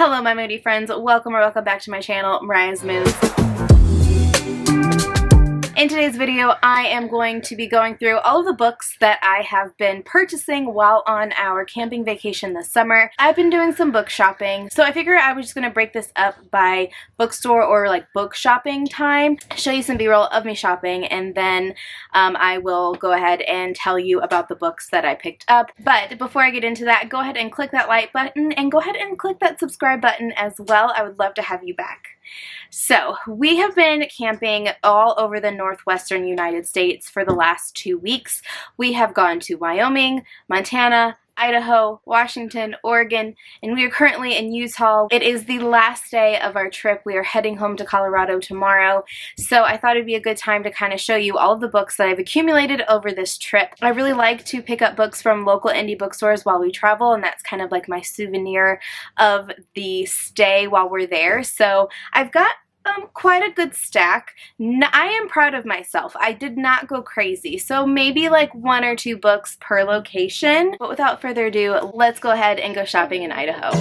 Hello my moody friends, welcome back to my channel, Mariah's Moods. In today's video, I am going to be going through all of the books that I have been purchasing while on our camping vacation this summer. I've been doing some book shopping, so I figured I was just going to break this up by bookstore or like book shopping time, show you some b-roll of me shopping, and then I will go ahead and tell you about the books that I picked up. But before I get into that, go ahead and click that like button and go ahead and click that subscribe button as well. I would love to have you back. So, we have been camping all over the northwestern United States for the last 2 weeks. We have gone to Wyoming, Montana, Idaho, Washington, Oregon, and we are currently in Utah. It is the last day of our trip. We are heading home to Colorado tomorrow, so I thought it'd be a good time to kind of show you all of the books that I've accumulated over this trip. I really like to pick up books from local indie bookstores while we travel, and that's kind of like my souvenir of the stay while we're there. So I've got quite a good stack. I am proud of myself. I did not go crazy, so maybe like 1 or 2 books per location. But without further ado, let's go ahead and go shopping in Idaho.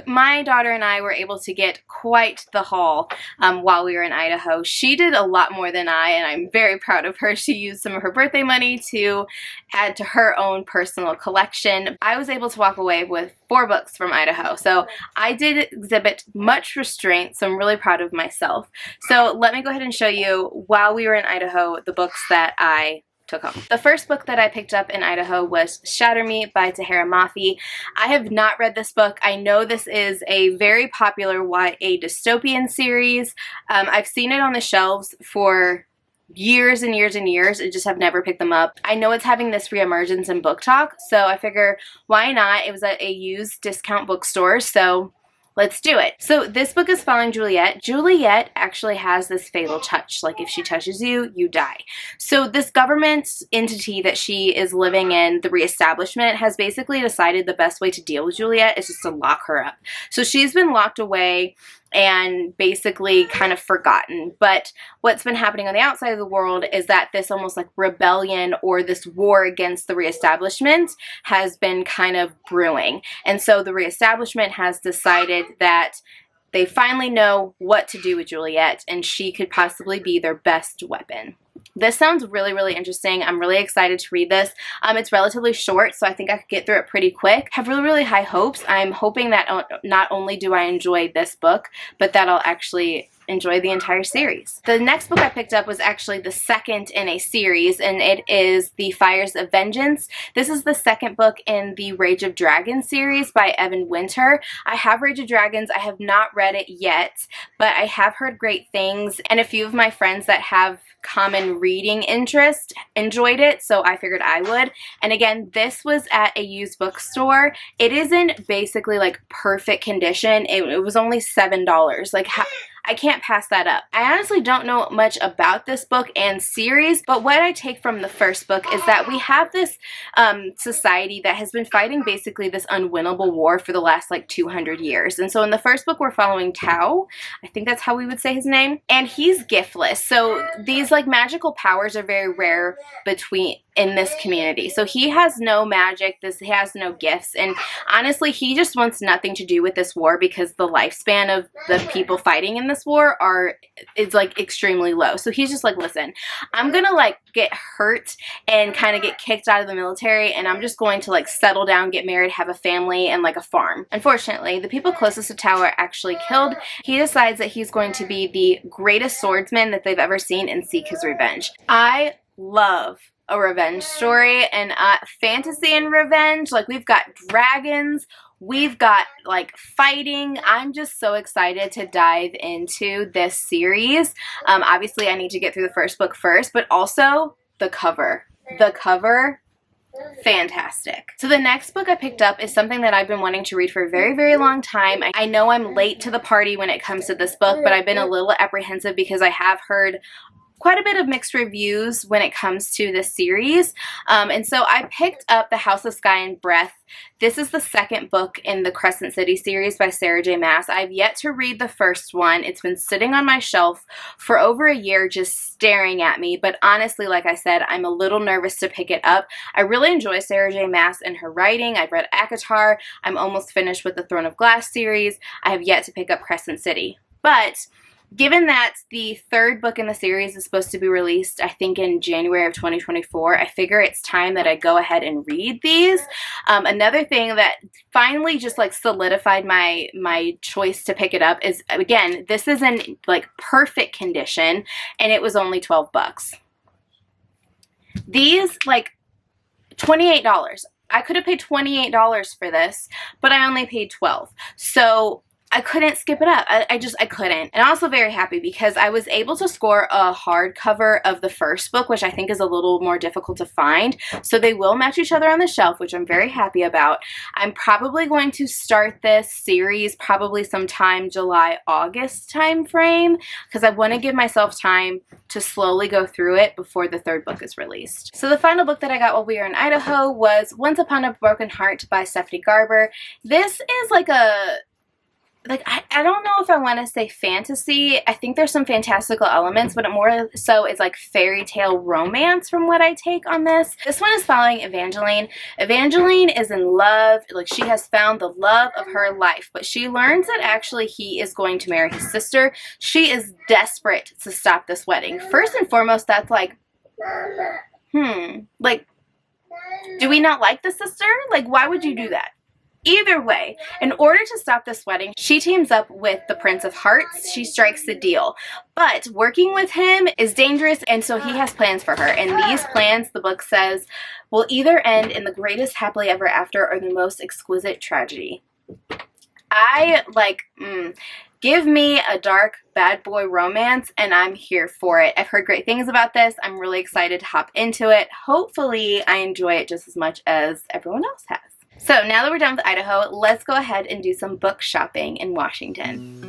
My daughter and I were able to get quite the haul while we were in Idaho. She did a lot more than I, and I'm very proud of her. She used some of her birthday money to add to her own personal collection. I was able to walk away with 4 books from Idaho, so I did exhibit much restraint, so I'm really proud of myself. So let me go ahead and show you, while we were in Idaho, the books that I took home. The first book that I picked up in Idaho was Shatter Me by Tahereh Mafi. I have not read this book. I know this is a very popular YA dystopian series. I've seen it on the shelves for years and years and years and just have never picked them up. I know it's having this reemergence in Book Talk, so I figure why not? It was at a used discount bookstore, so Let's do it. So this book is following Juliet. Juliet actually has this fatal touch. Like if she touches you, you die. So this government entity that she is living in, the reestablishment, has basically decided the best way to deal with Juliet is just to lock her up. So she's been locked away and basically kind of forgotten. But what's been happening on the outside of the world is that this almost like rebellion or this war against the reestablishment has been kind of brewing. And so the reestablishment has decided that they finally know what to do with Juliet, and she could possibly be their best weapon. This sounds really, really interesting. I'm really excited to read this. It's relatively short, so I think I could get through it pretty quick. I have really, really high hopes. I'm hoping that not only do I enjoy this book, but that I'll actually enjoy the entire series. The next book I picked up was actually the second in a series, and it is The Fires of Vengeance. This is the second book in the Rage of Dragons series by Evan Winter. I have Rage of Dragons. I have not read it yet, but I have heard great things, and a few of my friends that have common reading interest enjoyed it, so I figured I would. And again, this was at a used bookstore. It is in basically like perfect condition. It was only $7. Like, I can't pass that up. I honestly don't know much about this book and series, but what I take from the first book is that we have this society that has been fighting basically this unwinnable war for the last like 200 years. And so in the first book, we're following Tao. I think that's how we would say his name. And he's giftless. So these like magical powers are very rare in this community. So he has no magic, he has no gifts, and honestly he just wants nothing to do with this war because the lifespan of the people fighting in this war is like extremely low. So he's just like, listen, I'm gonna like get hurt and kind of get kicked out of the military, and I'm just going to like settle down, get married, have a family, and like a farm. Unfortunately, the people closest to Tao are actually killed. He decides that he's going to be the greatest swordsman that they've ever seen and seek his revenge. I love a revenge story, and fantasy and revenge. Like, we've got dragons, we've got like fighting. I'm just so excited to dive into this series. Obviously I need to get through the first book first, but also the cover. Fantastic. So the next book I picked up is something that I've been wanting to read for a very, very long time. I know I'm late to the party when it comes to this book, but I've been a little apprehensive because I have heard quite a bit of mixed reviews when it comes to this series. And so I picked up The House of Sky and Breath. This is the second book in the Crescent City series by Sarah J. Maas. I've yet to read the first one. It's been sitting on my shelf for over a year just staring at me, but honestly, like I said, I'm a little nervous to pick it up. I really enjoy Sarah J. Maas and her writing. I've read ACOTAR. I'm almost finished with the Throne of Glass series. I have yet to pick up Crescent City. But given that the third book in the series is supposed to be released, I think in January of 2024, I figure it's time that I go ahead and read these. Another thing that finally just like solidified my choice to pick it up is, again, this is in like perfect condition, and it was only $12. These, like, $28. I could have paid $28 for this, but I only paid $12. So I couldn't skip it up. I couldn't. And I'm also very happy because I was able to score a hardcover of the first book, which I think is a little more difficult to find. So they will match each other on the shelf, which I'm very happy about. I'm probably going to start this series probably sometime July, August time frame, because I want to give myself time to slowly go through it before the third book is released. So the final book that I got while we were in Idaho was Once Upon a Broken Heart by Stephanie Garber. This is like I don't know if I want to say fantasy. I think there's some fantastical elements, but it more so is like fairy tale romance from what I take on this. This one is following Evangeline. Evangeline is in love. Like, she has found the love of her life, but she learns that actually he is going to marry his sister. She is desperate to stop this wedding. First and foremost, that's like, like, do we not like the sister? Like, why would you do that? Either way, in order to stop this wedding, she teams up with the Prince of Hearts. She strikes the deal. But working with him is dangerous, and so he has plans for her. And these plans, the book says, will either end in the greatest happily ever after or the most exquisite tragedy. Give me a dark bad boy romance, and I'm here for it. I've heard great things about this. I'm really excited to hop into it. Hopefully, I enjoy it just as much as everyone else has. So now that we're done with Idaho, let's go ahead and do some book shopping in Washington.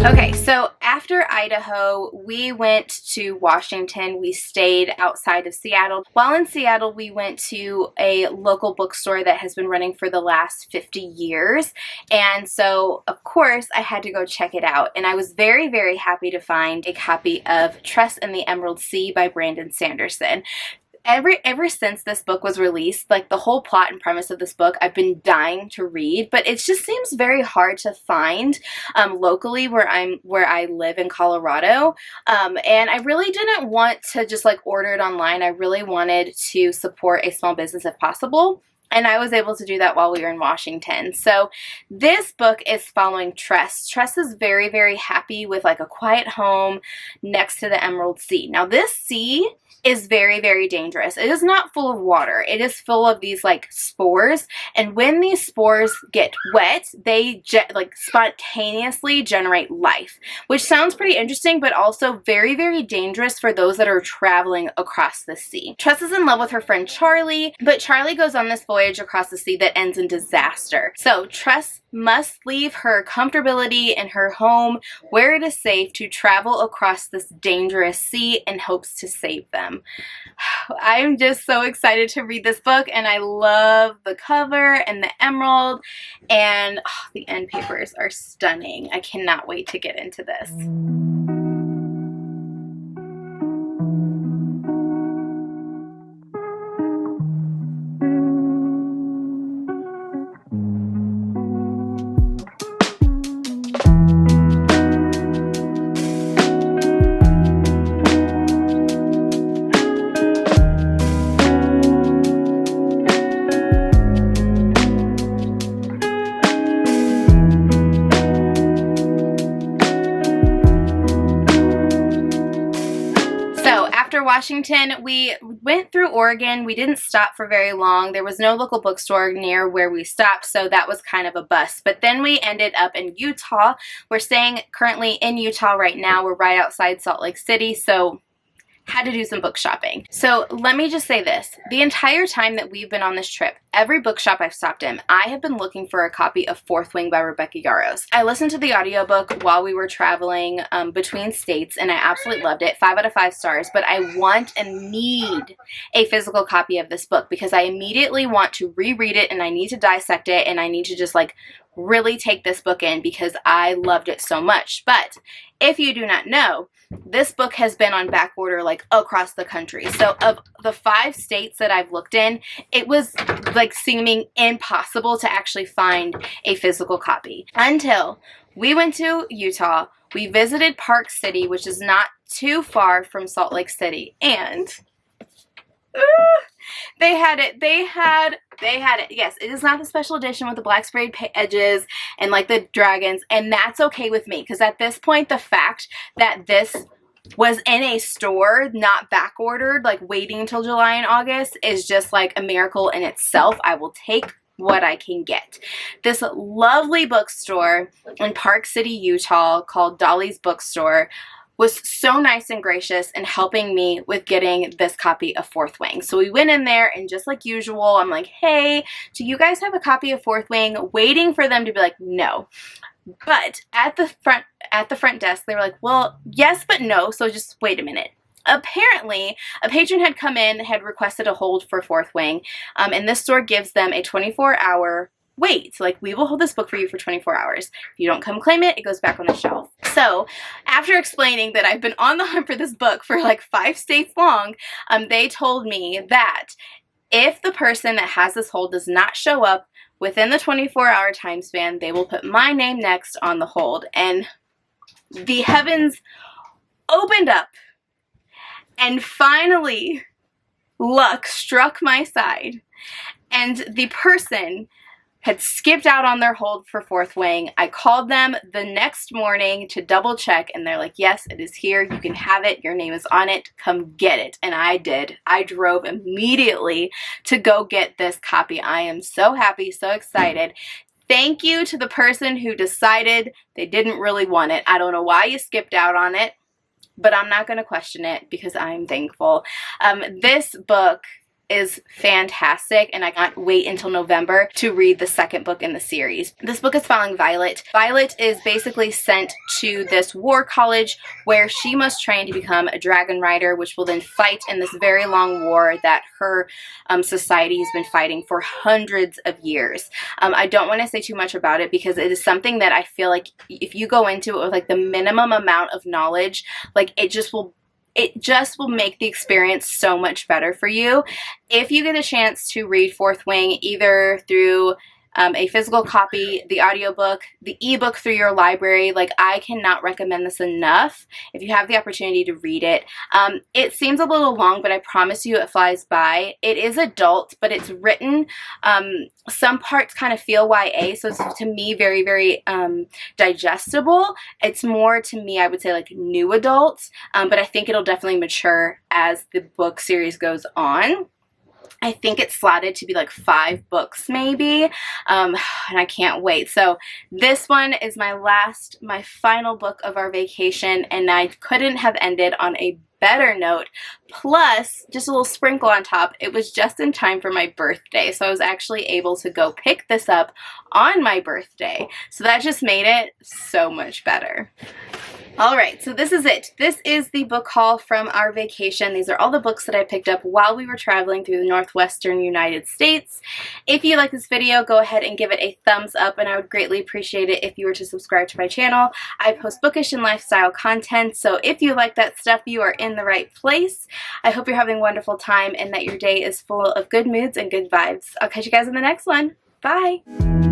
Okay, so after Idaho, we went to Washington. We stayed outside of Seattle. While in Seattle, we went to a local bookstore that has been running for the last 50 years. And so, of course, I had to go check it out. And I was very, very happy to find a copy of Tress and the Emerald Sea by Brandon Sanderson. Ever since this book was released, like the whole plot and premise of this book, I've been dying to read, but it just seems very hard to find locally where I live in Colorado. And I really didn't want to just like order it online. I really wanted to support a small business if possible. And I was able to do that while we were in Washington. So this book is following Tress. Tress is very, very happy with like a quiet home next to the Emerald Sea. Now this sea is very, very dangerous. It is not full of water. It is full of these like spores. And when these spores get wet, they like spontaneously generate life, which sounds pretty interesting, but also very, very dangerous for those that are traveling across the sea. Tress is in love with her friend Charlie, but Charlie goes on this voyage across the sea that ends in disaster. So Tress must leave her comfortability and her home where it is safe to travel across this dangerous sea in hopes to save them. I'm just so excited to read this book, and I love the cover and the emerald, and the end papers are stunning. I cannot wait to get into this. Washington, we went through Oregon. We didn't stop for very long. There was no local bookstore near where we stopped, so that was kind of a bust. But then we ended up in Utah. We're staying currently in Utah right now. We're right outside Salt Lake City, so had to do some book shopping. So let me just say this. The entire time that we've been on this trip, every bookshop I've stopped in, I have been looking for a copy of Fourth Wing by Rebecca Yarros. I listened to the audiobook while we were traveling between states, and I absolutely loved it. 5 out of 5 stars, but I want and need a physical copy of this book because I immediately want to reread it, and I need to dissect it, and I need to just like really take this book in because I loved it so much. But if you do not know, this book has been on back order like across the country. So of the 5 states that I've looked in, it was like seeming impossible to actually find a physical copy until we went to Utah. We visited Park City, which is not too far from Salt Lake City, and they had it. They had it. Yes, it is not the special edition with the black sprayed edges and like the dragons, and that's okay with me because at this point, the fact that this was in a store, not back ordered, like waiting until July and August, is just like a miracle in itself. I will take what I can get. This lovely bookstore in Park City, Utah called Dolly's Bookstore was so nice and gracious in helping me with getting this copy of Fourth Wing. So we went in there, and just like usual, I'm like, hey, do you guys have a copy of Fourth Wing? Waiting for them to be like, no. But at the front desk, they were like, well, yes, but no, so just wait a minute. Apparently, a patron had come in, had requested a hold for Fourth Wing, and this store gives them a 24-hour wait. So, like, we will hold this book for you for 24 hours. If you don't come claim it, it goes back on the shelf. So, after explaining that I've been on the hunt for this book for like 5 states long, they told me that if the person that has this hold does not show up within the 24-hour time span, they will put my name next on the hold. And the heavens opened up. And finally, luck struck my side, and the person had skipped out on their hold for Fourth Wing. I called them the next morning to double check, and they're like, yes, it is here. You can have it. Your name is on it. Come get it. And I did. I drove immediately to go get this copy. I am so happy, so excited. Thank you to the person who decided they didn't really want it. I don't know why you skipped out on it, but I'm not going to question it because I'm thankful. This book is fantastic, and I can't wait until November to read the second book in the series. This book is following Violet. Violet is basically sent to this war college where she must train to become a dragon rider, which will then fight in this very long war that her society has been fighting for hundreds of years. I don't want to say too much about it because it is something that I feel like if you go into it with like the minimum amount of knowledge, like it just will make the experience so much better for you. If you get a chance to read Fourth Wing, either through a physical copy, the audiobook, the ebook through your library, like I cannot recommend this enough if you have the opportunity to read it. It seems a little long, but I promise you it flies by. It is adult, but it's written, some parts kind of feel YA, so it's to me very, very digestible. It's more to me, I would say, like new adult, but I think it'll definitely mature as the book series goes on. I think it's slotted to be like 5 books maybe, and I can't wait. So this one is my final book of our vacation, and I couldn't have ended on a better note. Plus, just a little sprinkle on top, it was just in time for my birthday, so I was actually able to go pick this up on my birthday. So that just made it so much better. Alright, so this is it. This is the book haul from our vacation. These are all the books that I picked up while we were traveling through the northwestern United States. If you like this video, go ahead and give it a thumbs up, and I would greatly appreciate it if you were to subscribe to my channel. I post bookish and lifestyle content, so if you like that stuff, you are in the right place. I hope you're having a wonderful time and that your day is full of good moods and good vibes. I'll catch you guys in the next one. Bye!